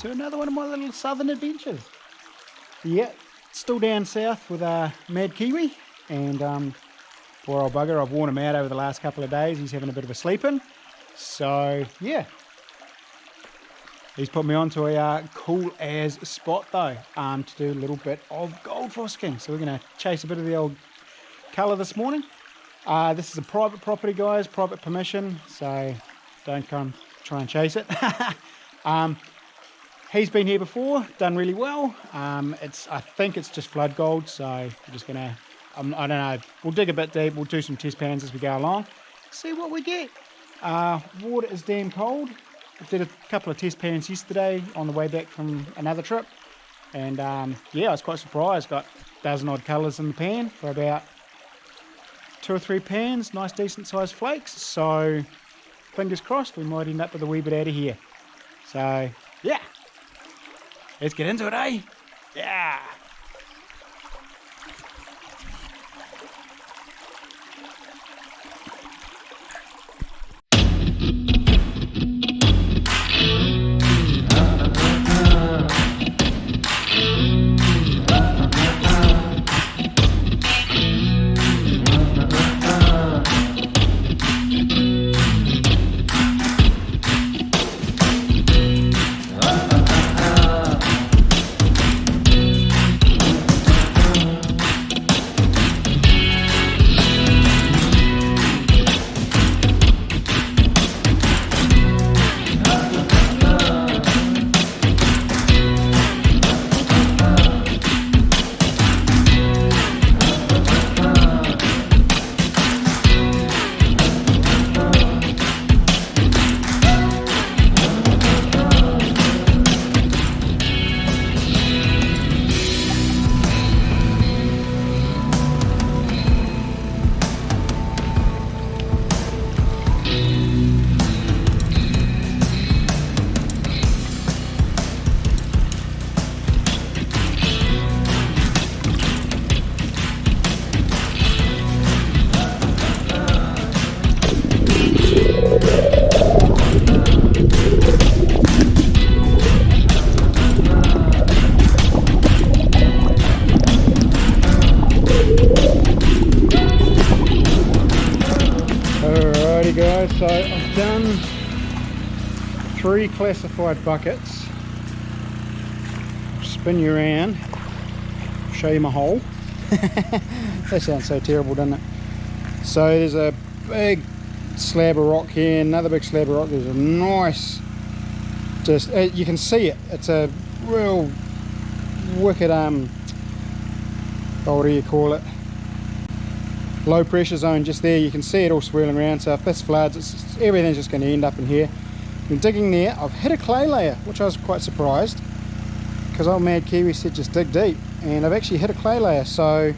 to another one of my little southern adventures. Yeah, still down south with Mad Kiwi, and poor old bugger, I've worn him out over the last couple of days. He's having a bit of a sleep in, so yeah, he's put me onto a cool as spot though, to do a little bit of gold frolicking. So we're going to chase a bit of the old colour this morning. This is a private property, guys, private permission, so don't come try and chase it. He's been here before, done really well. I think it's just flood gold, so we're just gonna, I don't know, we'll dig a bit deep, we'll do some test pans as we go along, see what we get. Water is damn cold. I did a couple of test pans yesterday on the way back from another trip, and yeah, I was quite surprised. Got a dozen odd colours in the pan for about 2 or 3 pans, nice decent sized flakes, so fingers crossed we might end up with a wee bit out of here. So yeah, let's get into it, eh? Yeah. Guys, so I've done 3 classified buckets. I'll spin you around, show you my hole. That sounds so terrible, doesn't it? So there's a big slab of rock here, another big slab of rock. There's a nice, just you can see it, it's a real wicked what do you call it, low pressure zone just there. You can see it all swirling around, so if this floods, everything's just going to end up in here. Been digging there, I've hit a clay layer, which I was quite surprised, because old Mad Kiwi said just dig deep, and I've actually hit a clay layer. So,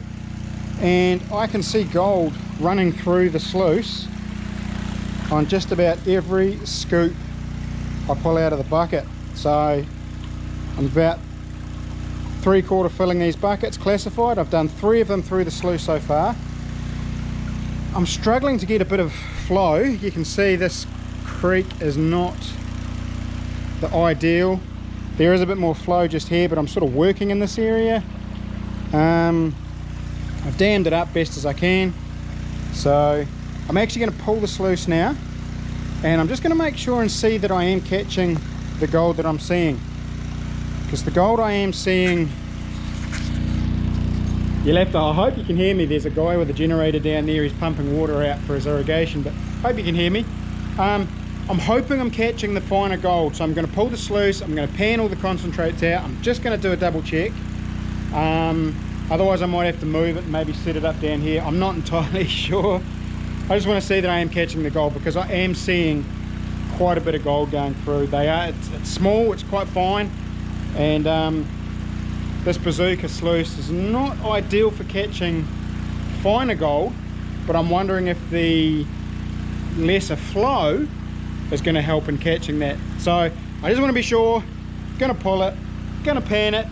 and I can see gold running through the sluice on just about every scoop I pull out of the bucket. So I'm about 3/4 filling these buckets classified. I've done 3 of them through the sluice so far. I'm struggling to get a bit of flow. You can see this creek is not the ideal. There is a bit more flow just here, but I'm sort of working in this area. I've dammed it up best as I can. So I'm actually going to pull the sluice now, and I'm just going to make sure and see that I am catching the gold that I'm seeing. Because the gold I am seeing, you'll have to, I hope you can hear me. There's a guy with a generator down there. He's pumping water out for his irrigation, but hope you can hear me. I'm hoping I'm catching the finer gold, so I'm going to pull the sluice. I'm going to pan all the concentrates out. I'm just going to do a double check. Otherwise I might have to move it and maybe set it up down here. I'm not entirely sure. I just want to see that I am catching the gold, because I am seeing quite a bit of gold going through. It's small, it's quite fine, and this bazooka sluice is not ideal for catching finer gold, but I'm wondering if the lesser flow is going to help in catching that. So I just want to be sure. Going to pull it, going to pan it,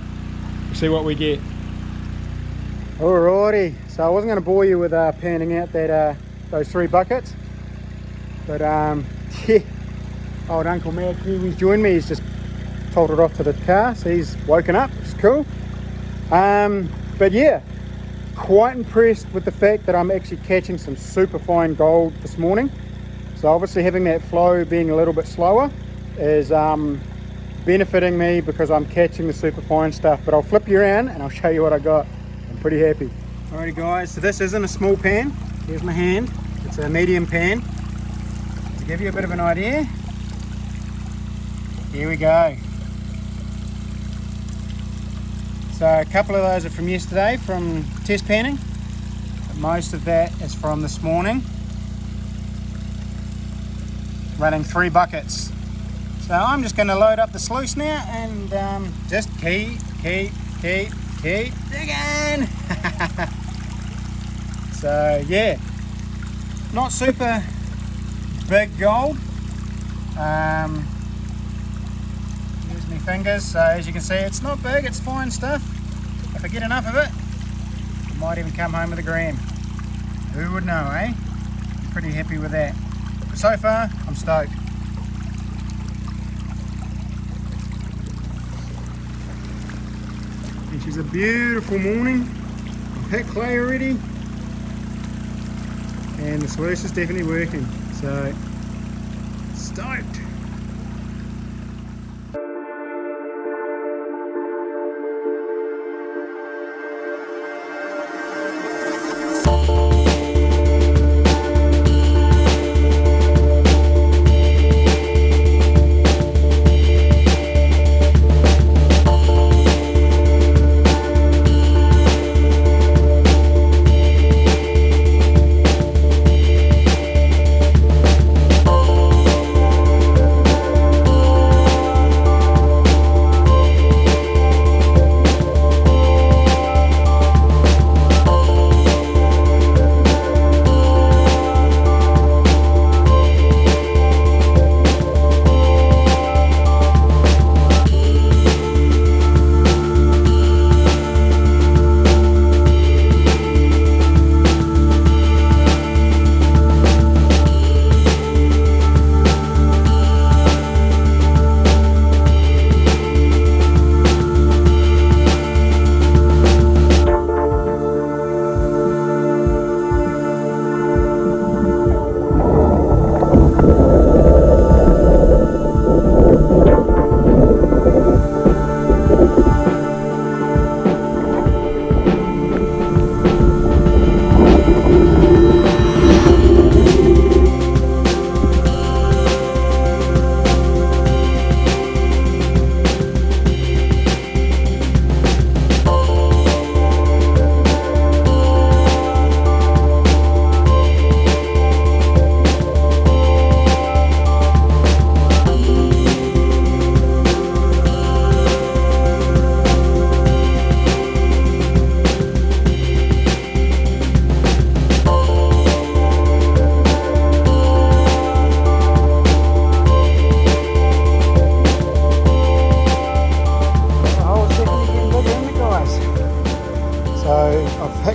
see what we get. Alrighty, so I wasn't going to bore you with panning out that those 3 buckets, but yeah, old Uncle Mad Kiwi's joined me. He's just told it off to the car, so he's woken up. It's cool. But yeah, quite impressed with the fact that I'm actually catching some super fine gold this morning. So obviously having that flow being a little bit slower is benefiting me because I'm catching the super fine stuff. But I'll flip you around and I'll show you what I got. I'm pretty happy. Alrighty guys, so this isn't a small pan. Here's my hand. It's a medium pan. To give you a bit of an idea, here we go. So a couple of those are from yesterday from test panning, but most of that is from this morning, running 3 buckets. So I'm just going to load up the sluice now and just keep digging. So yeah, not super big gold. Here's my fingers, so as you can see it's not big, it's fine stuff. If I get enough of it, I might even come home with a gram. Who would know, eh? I'm pretty happy with that. But so far, I'm stoked. Which is a beautiful morning. I've hit clay already. And the sluice is definitely working. So, stoked.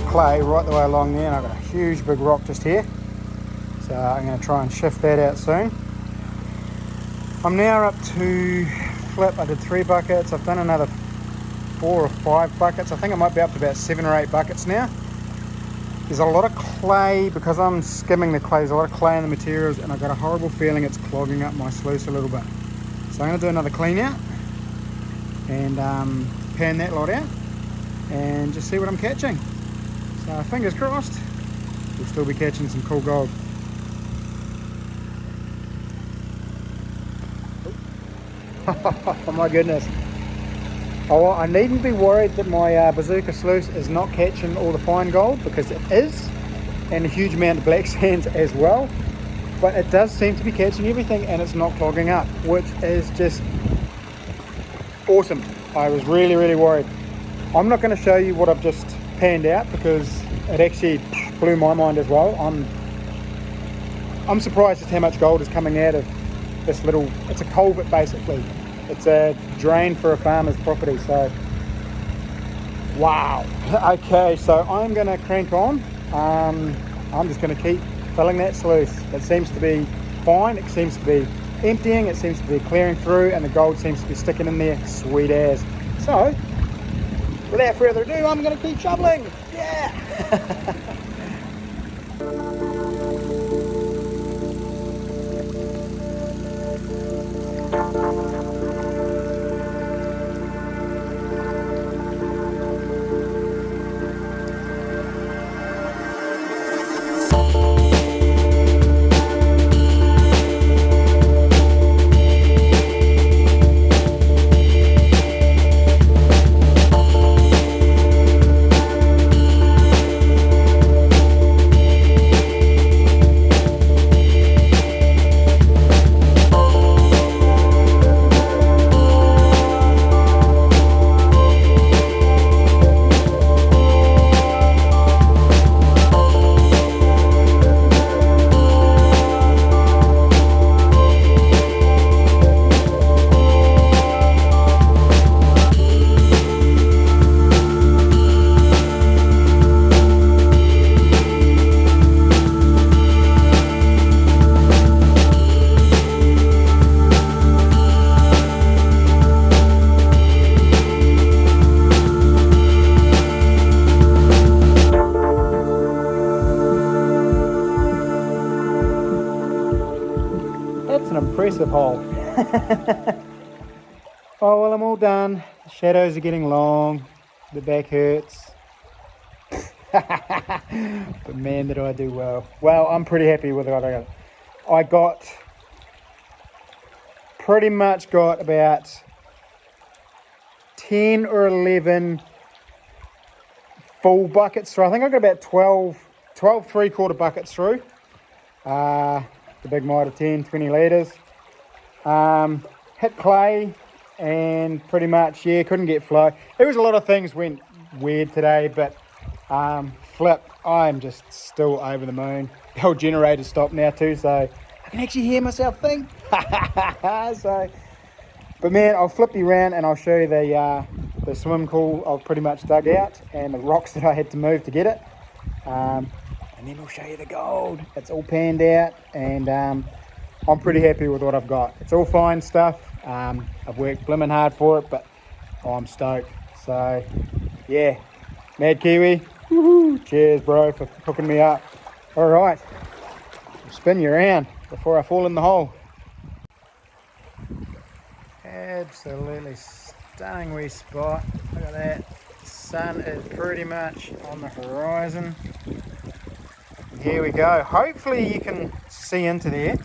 Clay right the way along there, and I've got a huge big rock just here, so I'm going to try and shift that out soon. I'm now up to flip. I did 3 buckets, I've done another 4 or 5 buckets. I think I might be up to about 7 or 8 buckets now. There's a lot of clay because I'm skimming the clay. There's a lot of clay in the materials, and I've got a horrible feeling it's clogging up my sluice a little bit. So I'm going to do another clean out and pan that lot out and just see what I'm catching. So fingers crossed, we'll still be catching some cool gold. Oh my goodness. Oh, I needn't be worried that my bazooka sluice is not catching all the fine gold, because it is, and a huge amount of black sands as well. But it does seem to be catching everything and it's not clogging up, which is just awesome. I was really worried. I'm not going to show you what I've just panned out because it actually blew my mind as well. I'm surprised at how much gold is coming out of this little, it's a culvert basically. It's a drain for a farmer's property, so wow. Okay, so I'm going to crank on. I'm just going to keep filling that sluice. It seems to be fine, it seems to be emptying, it seems to be clearing through, and the gold seems to be sticking in there, sweet as. So, without further ado, I'm going to keep shoveling. Yeah! That's an impressive hole. Oh, well, I'm all done. The shadows are getting long. The back hurts. But man, did I do well. Well, I'm pretty happy with what I got. Pretty much got about 10 or 11 full buckets through. I think I got about 12 3/4 buckets through. The big mitre 10, 20 litres. Hit clay and pretty much, yeah, couldn't get flow. There was a lot of things went weird today, but flip, I'm just still over the moon. The whole generator stopped now too, so I can actually hear myself think. So, but man, I'll flip you around and I'll show you the swim pool I've pretty much dug out and the rocks that I had to move to get it. And then we'll show you the gold. It's all panned out, and I'm pretty happy with what I've got. It's all fine stuff. I've worked blimmin' hard for it, but I'm stoked. So, yeah, Mad Kiwi, woohoo! Cheers, bro, for hooking me up. All right, I'll spin you around before I fall in the hole. Absolutely stunning wee spot. Look at that. The sun is pretty much on the horizon. Here we go. Hopefully you can see into there.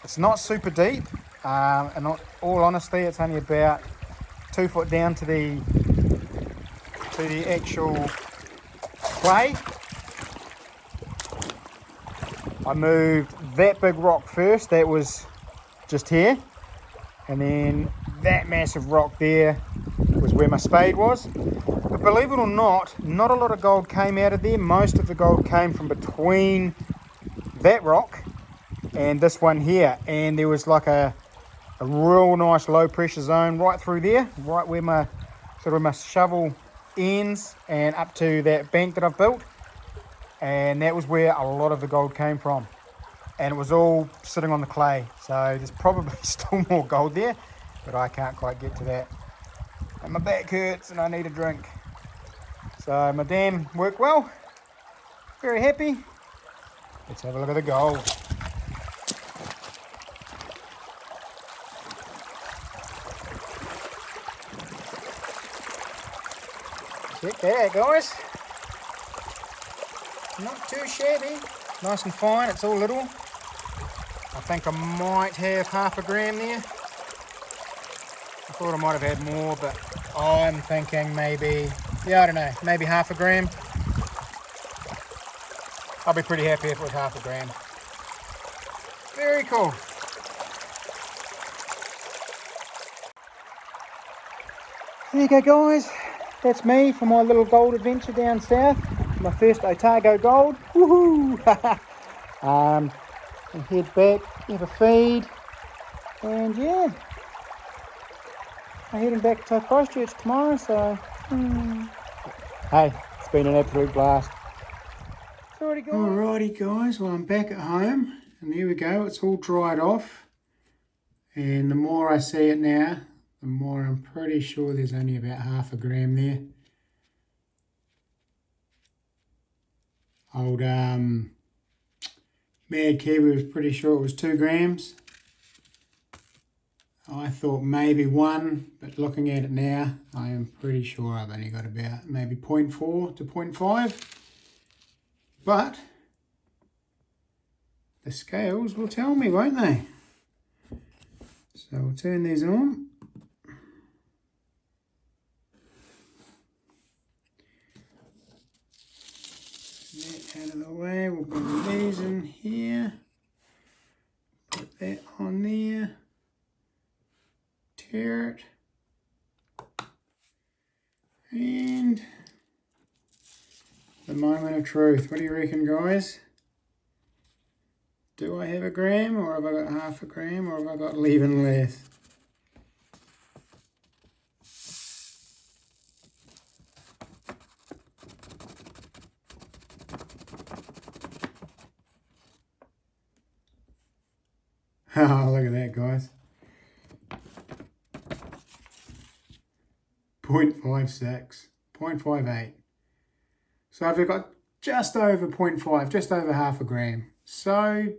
It's not super deep, and in all honesty, it's only about 2 foot down to the actual clay. I moved that big rock first. That was just here, and then that massive rock there was where my spade was. But believe it or not a lot of gold came out of there. Most of the gold came from between that rock and this one here, and there was like a real nice low pressure zone right through there, right where my shovel ends and up to that bank that I've built, and that was where a lot of the gold came from, and it was all sitting on the clay. So there's probably still more gold there, but I can't quite get to that, and my back hurts and I need a drink. So my dam worked well, very happy. Let's have a look at the gold. Check that out, guys. Not too shabby, nice and fine. It's all little. I think I might have half a gram there. I thought I might have had more, but I'm thinking maybe, yeah, I don't know, maybe half a gram. I'll be pretty happy if it was half a gram. Very cool. There you go, guys. That's me for my little gold adventure down south. My first Otago gold. Woohoo! And head back, have a feed, and yeah, I'm heading back to Christchurch tomorrow. So, hey, it's been an absolute blast. Alrighty guys, well I'm back at home, and there we go, it's all dried off. And the more I see it now, the more I'm pretty sure there's only about half a gram there. Old Mad Kiwi was pretty sure it was 2 grams. I thought maybe 1, but looking at it now, I am pretty sure I've only got about maybe 0.4 to 0.5. But the scales will tell me, won't they? So we'll turn these on. That out of the way, we'll bring these in here. Put that on there. Tear it. And the moment of truth. What do you reckon, guys? Do I have a gram, or have I got half a gram, or have I got even less? Oh, look at that, guys. 0.56, 0.58. So I've got just over 0.5, just over half a gram. So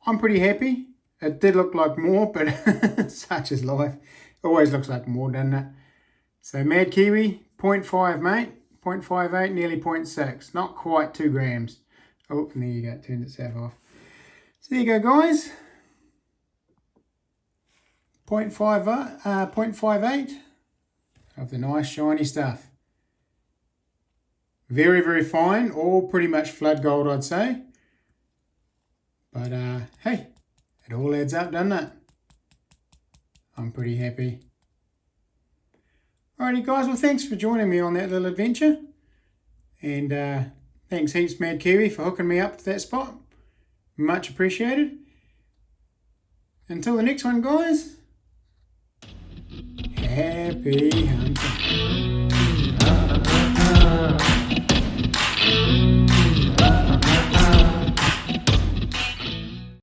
I'm pretty happy. It did look like more, but such is life. It always looks like more, doesn't it? So Mad Kiwi, 0.5, mate. 0.58, nearly 0.6. Not quite 2 grams. Oh, and there you go. It turned itself off. So there you go, guys. 0.58 of the nice shiny stuff. Very, very fine. All pretty much flood gold, I'd say. But hey, it all adds up, doesn't it? I'm pretty happy. Alrighty, guys. Well, thanks for joining me on that little adventure. And thanks heaps, Mad Kiwi, for hooking me up to that spot. Much appreciated. Until the next one, guys. Happy hunting.